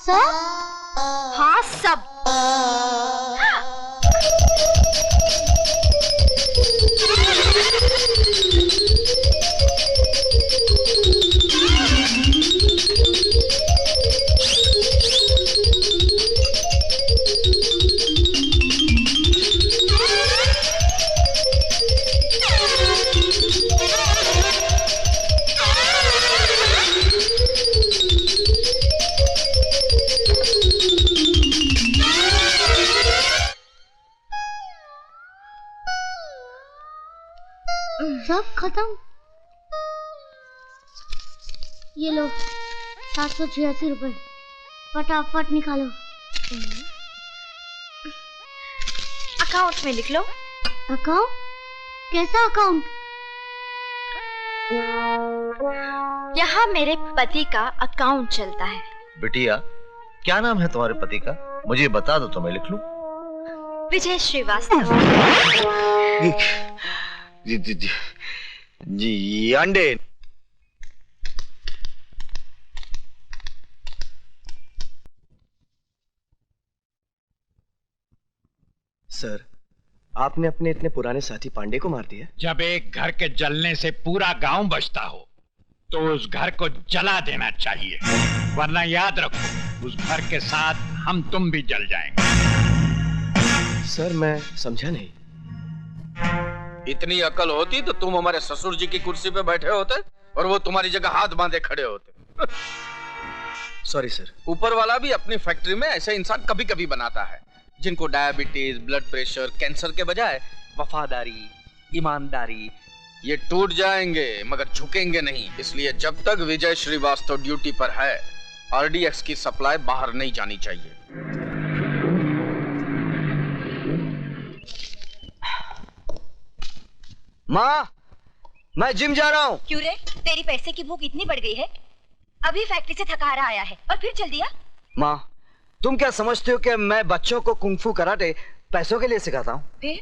सब? हाँ सब। सब खत्म। ये लो 786 रुपए, फटाफट निकालो। अकाउंट में लिख लो। अकाउंट? कैसा अकाउंट? यहाँ मेरे पति का अकाउंट चलता है। बिटिया, क्या नाम है तुम्हारे पति का? मुझे बता दो तो मैं लिख लूं। विजय श्रीवास्तव। जी अंडे। सर, आपने अपने इतने पुराने साथी पांडे को मार दिया? जब एक घर के जलने से पूरा गांव बचता हो तो उस घर को जला देना चाहिए, वरना याद रखो उस घर के साथ हम तुम भी जल जाएंगे। सर, मैं समझा नहीं। इतनी अकल होती तो तुम हमारे ससुर जी की कुर्सी पे बैठे होते और वो तुम्हारी जगह हाथ बांधे खड़े होते। Sorry sir. ऊपर वाला भी अपनी फैक्ट्री में ऐसे इंसान कभी कभी बनाता है जिनको डायबिटीज, ब्लड प्रेशर, कैंसर के बजाय वफादारी, ईमानदारी, ये टूट जाएंगे मगर झुकेंगे नहीं। इसलिए जब तक विजय श्रीवास्तव ड्यूटी पर है, आरडीएक्स की सप्लाई बाहर नहीं जानी चाहिए। माँ, मैं जिम जा रहा हूँ। क्यों रे, तेरी पैसे की भूख इतनी बढ़ गई है? अभी फैक्ट्री से थका रहा आया है और फिर चल दिया। माँ, तुम क्या समझते हो कि मैं बच्चों को कुंफू कराटे पैसों के लिए सिखाता हूँ? फिर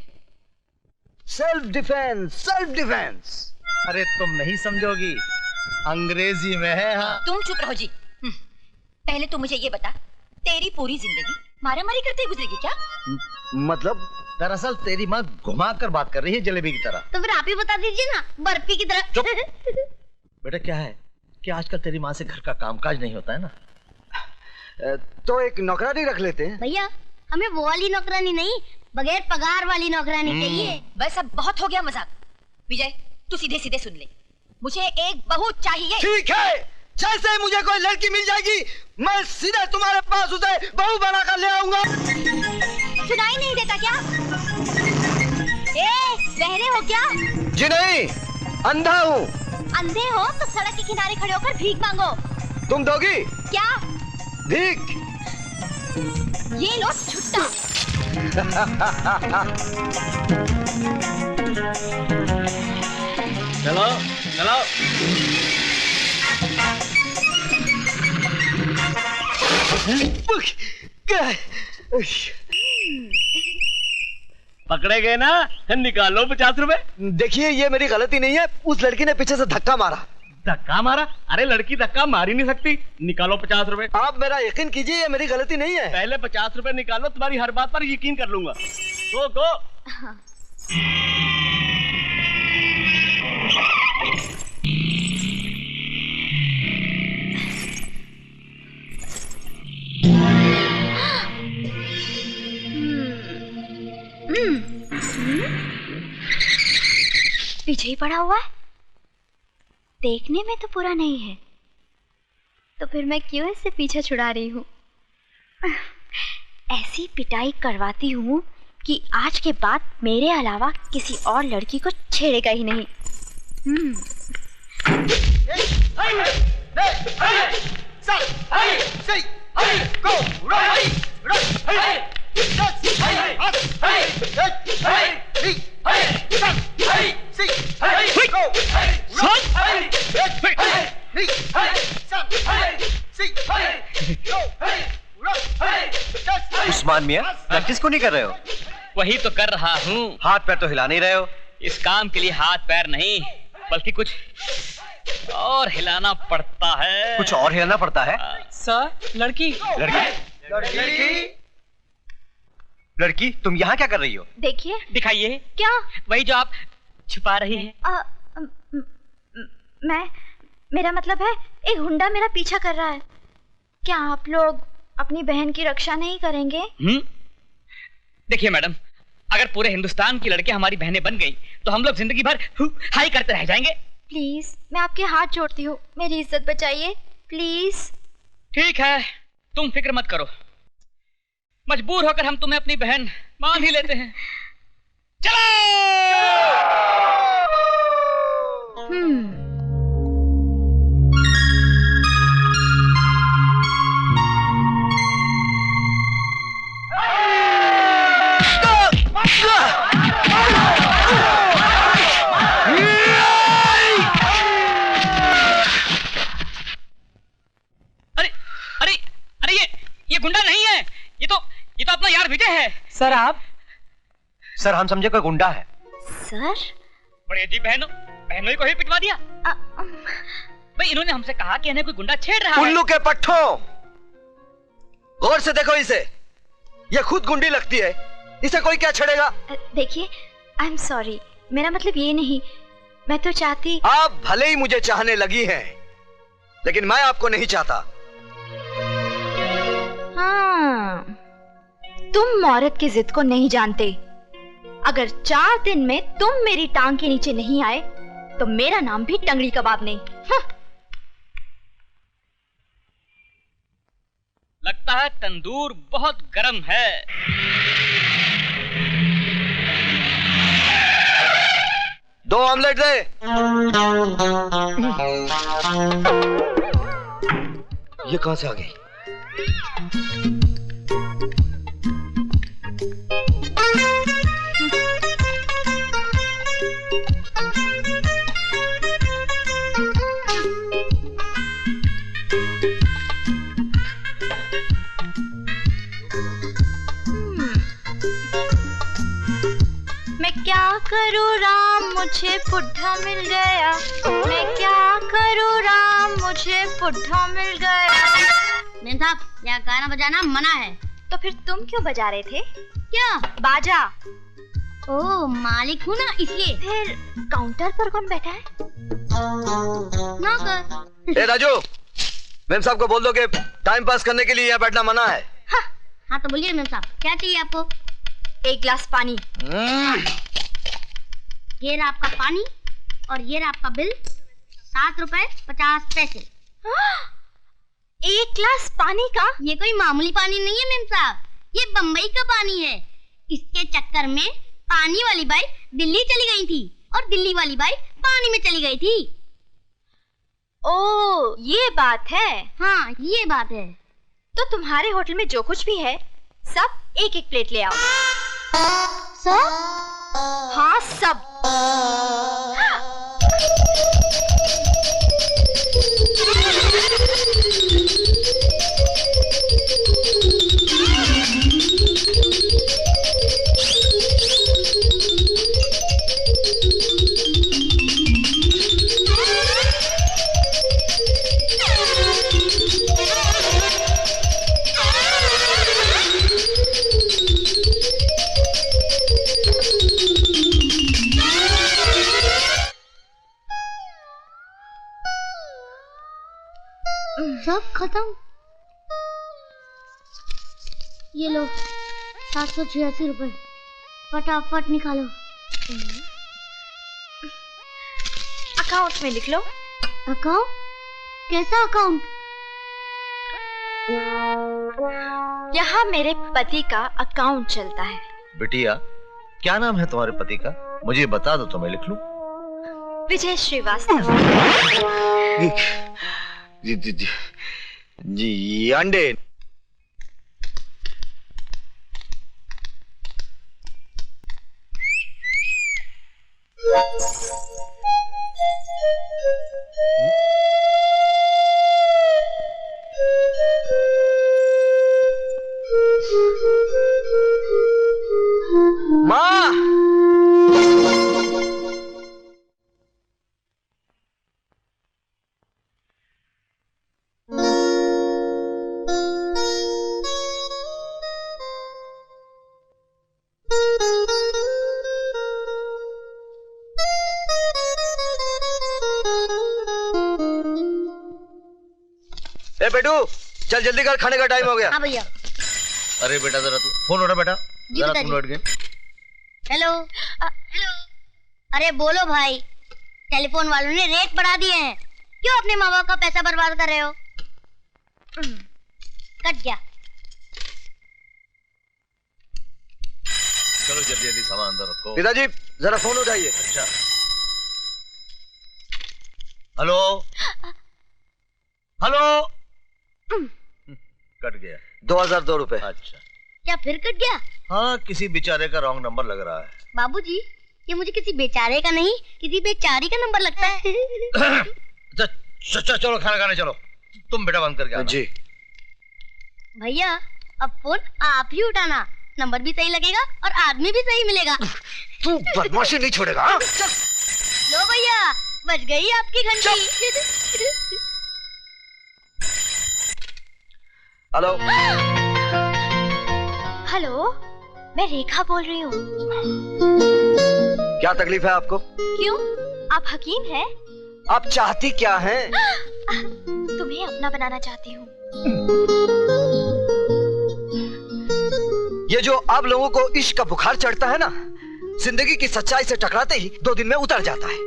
सेल्फ डिफेंस, सेल्फ डिफेंस। अरे तुम नहीं समझोगी, अंग्रेजी में है। हाँ, तुम चुप रहो जी। पहले तो मुझे ये बता, तेरी पूरी जिंदगी मारामारी करते गुजरेगी क्या? मतलब? दरअसल तेरी माँ घुमा कर बात कर रही है जलेबी की तरह। तो फिर आप ही बता दीजिए ना, बर्फी की तरह। बेटा क्या है कि आजकल तेरी माँ से घर का कामकाज नहीं होता है ना। तो एक नौकरानी रख लेते हैं। भैया, हमें वो वाली नौकरानी नहीं, बगैर पगार वाली नौकरानी चाहिए। बस अब बहुत हो गया मजाक। विजय, तू सीधे सीधे सुन ले, मुझे एक बहू चाहिए। ठीक है, जैसे मुझे कोई लड़की मिल जाएगी मैं सीधे तुम्हारे पास उसे बहू बना कर ले आऊंगा। सुनाई नहीं देता क्या? ए, बहरे हो क्या? जी नहीं, अंधा हूँ। अंधे हो तो सड़क के किनारे खड़े होकर भीख मांगो। तुम दोगी? क्या? भीख? ये लो छुट्टा। चलो चलो। पकड़े गए ना, निकालो 50 रुपए। देखिए, ये मेरी गलती नहीं है, उस लड़की ने पीछे से धक्का मारा। धक्का मारा? अरे लड़की धक्का मार ही नहीं सकती। निकालो 50 रुपए। आप मेरा यकीन कीजिए, ये मेरी गलती नहीं है। पहले 50 रुपए निकालो, तुम्हारी हर बात पर यकीन कर लूंगा। गो। पीछे ही पड़ा हुआ है, देखने में तो पूरा नहीं है, तो फिर मैं क्यों इससे पीछा छुड़ा रही हूँ? ऐसी पिटाई करवाती हूँ कि आज के बाद मेरे अलावा किसी और लड़की को छेड़ेगा ही नहीं। उस्मान मियां, प्रैक्टिस को नहीं कर रहे हो? वही तो कर रहा हूँ। हाथ पैर तो हिला नहीं रहे हो। इस काम के लिए हाथ पैर नहीं, बल्कि कुछ और हिलाना पड़ता है। कुछ और हिलाना पड़ता है। सर, लड़की। लड़की, तुम यहाँ क्या कर रही हो? देखिए। दिखाइए। क्या? वही जो आप छुपा रही हैं। मेरा मतलब है एक गुंडा मेरा पीछा कर रहा है। क्या आप लोग अपनी बहन की रक्षा नहीं करेंगे? देखिए मैडम, अगर पूरे हिंदुस्तान की लड़कियां हमारी बहनें बन गई तो हम लोग जिंदगी भर हाई करते रह जाएंगे। प्लीज, मैं आपके हाथ जोड़ती हूँ, मेरी इज्जत बचाइए प्लीज। ठीक है, तुम फिक्र मत करो, मजबूर होकर हम तुम्हें अपनी बहन मान ही लेते हैं। चलो। ये गुंडा नहीं है, ये तो अपना यार विजय है। सर आप? सर हम समझे कोई गुंडा है। सर? बड़ी अजीब बहनों को ही पिटवा दिया। भाई इन्होंने हमसे कहा कि इन्हें कोई गुंडा छेड़ रहा है। उल्लू के पट्टों, गौर से देखो इसे, ये खुद गुंडी लगती है, इसे कोई क्या छेड़ेगा? देखिए, आई एम सॉरी, मेरा मतलब ये नहीं, मैं तो चाहती। आप भले ही मुझे चाहने लगी हैं, लेकिन मैं आपको नहीं चाहता। हाँ, तुम औरत की जिद को नहीं जानते। अगर 4 दिन में तुम मेरी टांग के नीचे नहीं आए तो मेरा नाम भी टंगड़ी कबाब नहीं। लगता है तंदूर बहुत गर्म है। दो ऑमलेट दे। ये कहां से आ गई? मैं क्या करूँ राम, मुझे बुढ़ा मिल गया। मैं क्या करूँ राम, मुझे बुढ़ा मिल गया। मेम साहब, यहाँ गाना बजाना मना है। तो फिर तुम क्यों बजा रहे थे? क्या? बाजा। ओ, मालिक हूँ ना इसलिए। फिर काउंटर पर कौन बैठा है? नौकर। ए राजू, मेम साहब को बोल दो कि टाइम पास करने के लिए यहाँ बैठना मना है। हाँ तो बोलिए मेम साहब, क्या चाहिए आपको? 1 गिलास पानी। ये रहा आपका पानी और ये रहा आपका बिल, 7 रुपए 50 पैसे। 1 गिलास पानी का? ये कोई मामूली पानी नहीं है मेम साहब, ये बम्बई का पानी है। इसके चक्कर में पानी वाली बाई दिल्ली चली गई थी और दिल्ली वाली बाई पानी में चली गई थी। ओ, ये बात है। हाँ, ये बात है। तो तुम्हारे होटल में जो कुछ भी है सब 1-1 प्लेट ले आओ। सब? हाँ, सब। सब खत्म। ये लो 786 रुपए, फटाफट निकालो। अकाउंट में लिख लो। अकाउंट? कैसा अकाउंट? यहाँ मेरे पति का अकाउंट चलता है। बिटिया, क्या नाम है तुम्हारे पति का? मुझे बता दो तो मैं लिख लूं। विजय श्रीवास्तव। जी अंडे। माँ, पेटू चल जल्दी कर, खाने का टाइम हो गया। हाँ भैया। अरे बेटा जरा तू फोन उठा बेटा, जी जरा पिताजी। तू लौट गए। Hello hello. अरे बोलो भाई, टेलीफोन वालों ने रेट बढ़ा दिए हैं, क्यों अपने माँ बाप का पैसा बर्बाद कर रहे हो? कट गया। चलो जल्दी जल्दी सामान अंदर रखो। पिताजी जरा फोन उठाइए। अच्छा हेलो हेलो। कट गया। 2002 रुपए। अच्छा क्या फिर कट गया? हाँ, किसी बेचारे का रॉन्ग नंबर लग रहा है। बाबूजी, ये मुझे किसी बेचारे का नहीं, किसी बेचारी का नंबर लगता है। चलो खाना खाने चलो। तुम बेटा बंद करके आना। जी भैया अब फोन आप ही उठाना, नंबर भी सही लगेगा और आदमी भी सही मिलेगा। तू बदमाशी नहीं छोड़ेगा। हाँ? लो भैया, बज गई आपकी घंटी। हेलो हेलो, मैं रेखा बोल रही हूँ। क्या तकलीफ है आपको? क्यों, आप हकीम हैं? आप चाहती क्या हैं? तुम्हें अपना बनाना चाहती हूँ। ये जो आप लोगों को इश्क का बुखार चढ़ता है ना, जिंदगी की सच्चाई से टकराते ही 2 दिन में उतर जाता है।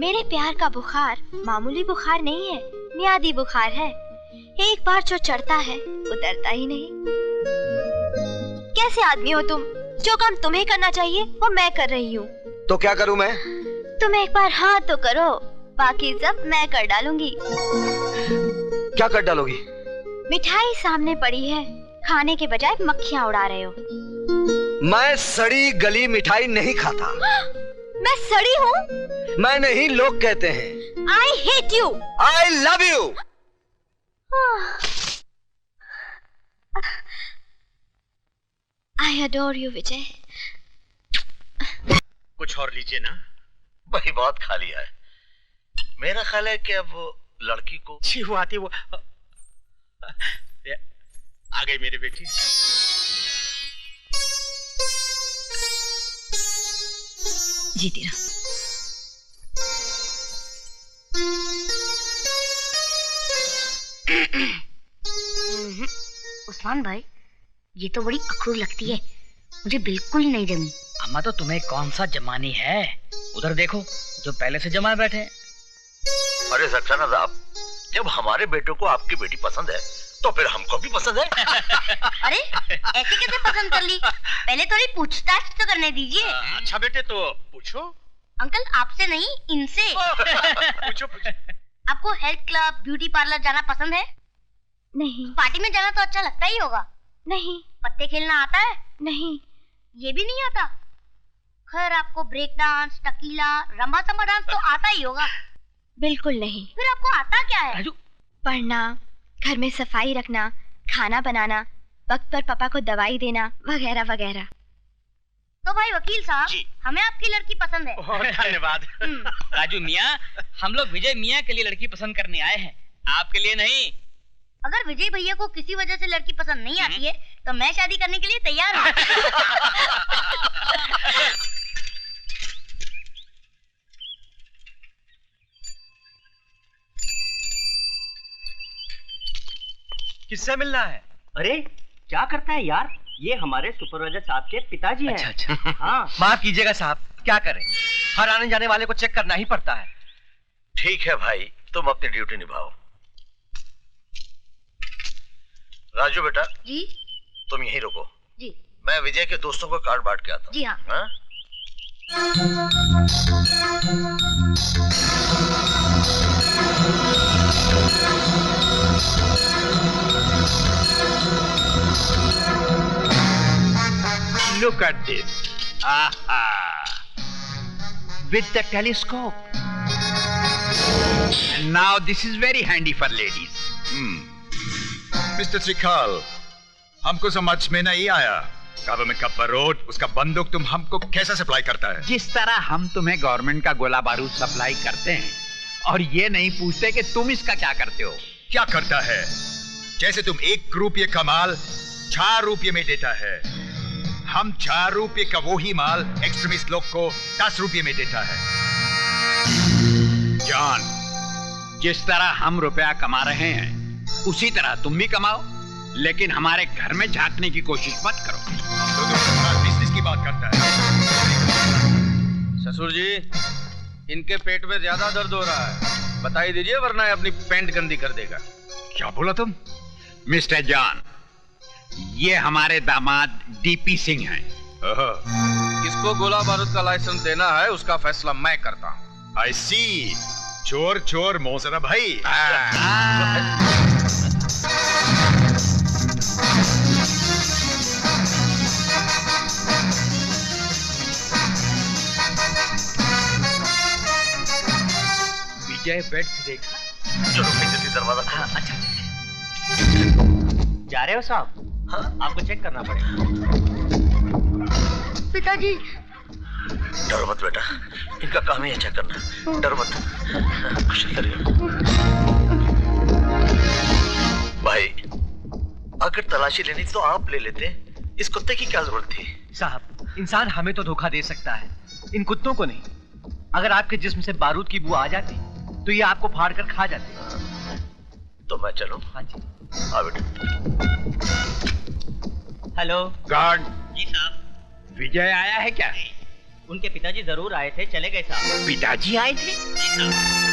मेरे प्यार का बुखार मामूली बुखार नहीं है, मियादी बुखार है। एक बार जो चढ़ता है उतरता ही नहीं। कैसे आदमी हो तुम? जो काम तुम्हें करना चाहिए वो मैं कर रही हूँ। तो क्या करूं मैं? तुम एक बार हाँ तो करो, बाकी सब मैं कर डालूंगी। क्या कर डालोगी? मिठाई सामने पड़ी है, खाने के बजाय मक्खियाँ उड़ा रहे हो। मैं सड़ी गली मिठाई नहीं खाता। मैं सड़ी हूँ? मैं नहीं, लोग कहते हैं। I hate you। I love you। I adore you, विजय। कुछ और लीजिए ना। वही बहुत खा लिया है। मेरा ख्याल है कि अब लड़की को छी वो आती वो आ गई मेरी बेटी। जीती रहो। उस्मान भाई, ये तो बड़ी अखरूर लगती है, मुझे बिल्कुल नहीं जमी। अम्मा तो तुम्हें कौन सा जमानी है, उधर देखो जो पहले से जमाए बैठे हैं। अरे सक्सेना साहब, जब हमारे बेटों को आपकी बेटी पसंद है तो फिर हमको भी पसंद है। अरे ऐसे कैसे पसंद कर ली? पहले थोड़ी पूछताछ तो करने दीजिए। अच्छा बेटे तो पूछो। अंकल आपसे नहीं, इनसे। पूछो पूछो। आपको हेल्थ क्लब, ब्यूटी पार्लर जाना पसंद है? नहीं। पार्टी में जाना तो अच्छा लगता ही होगा। नहीं। पत्ते खेलना आता है? नहीं। ये भी नहीं आता? खैर आपको break dance, tequila, rumba samba dance तो आता ही होगा। बिल्कुल नहीं। फिर आपको आता क्या है? पढ़ना, घर में सफाई रखना, खाना बनाना, वक्त पर पापा को दवाई देना, वगैरह वगैरह। तो भाई वकील साहब, हमें आपकी लड़की पसंद है। धन्यवाद। राजू मियाँ, हम लोग विजय मियाँ के लिए लड़की पसंद करने आए हैं, आपके लिए नहीं। अगर विजय भैया को किसी वजह से लड़की पसंद नहीं आती है तो मैं शादी करने के लिए तैयार हूँ। किससे मिलना है? अरे क्या करता है यार, ये हमारे सुपरवाइजर साहब के पिताजी हैं। अच्छा। हाँ। माफ कीजिएगा साहब, क्या करें, हर आने जाने वाले को चेक करना ही पड़ता है। ठीक है भाई, तुम अपनी ड्यूटी निभाओ। राजू बेटा जी तुम यहीं रुको, जी। मैं विजय के दोस्तों को कार्ड बांट के आता हूँ। जी हाँ। हाँ? Look at this. Aha. With the telescope. And now this is very handy for ladies. Mister त्रिकाल, हमको समझ में नहीं आया, गवर्नमेंट का बारूद, उसका बंदूक तुम हमको कैसे सप्लाई करता है? जिस तरह हम तुम्हें गवर्नमेंट का गोला बारूद सप्लाई करते हैं और ये नहीं पूछते कि तुम इसका क्या करते हो। क्या करता है? जैसे तुम 1 रुपये का माल 4 रुपये में देता है, हम 4 रुपये का वही माल एक्सट्रीमिस्ट लोग को 10 रुपये में देता है। जॉन, जिस तरह हम रुपया कमा रहे हैं उसी तरह तुम भी कमाओ, लेकिन हमारे घर में झांकने की कोशिश मत करो। तो बिजनेस की बात करता है। ससुर जी, इनके पेट में ज्यादा दर्द हो रहा है, बता ही दीजिए वरना ये अपनी पैंट गंदी कर देगा। क्या बोला तुम? मिस्टर जॉन, ये हमारे दामाद डीपी सिंह हैं। किसको गोला बारूद का लाइसेंस देना है उसका फैसला मैं करता हूँ। आई सी, चोर चोर मोजरा भाई। विजय बेड से देखा। चलो पीछे से दरवाजा। हाँ, अच्छा। जा रहे हो साहब? हाँ? आपको चेक करना पड़ेगा। पिताजी। डरो मत बेटा, इनका काम ही है चेक करना, डरो मत। कुछ नहीं करिए भाई, अगर तलाशी लेनी तो आप ले लेते, इस कुत्ते की क्या जरूरत थी? साहब, इंसान हमें तो धोखा दे सकता है, इन कुत्तों को नहीं। अगर आपके जिस्म से बारूद की बू आ जाती तो ये आपको फाड़ कर खा जाते। तो मैं चलूं? हाँ जी। हाँ बेटा। हेलो गार्ड, जी साहब। विजय आया है क्या? उनके पिताजी जरूर आए थे, चले गए साहब। पिताजी आए थे? जी साहब।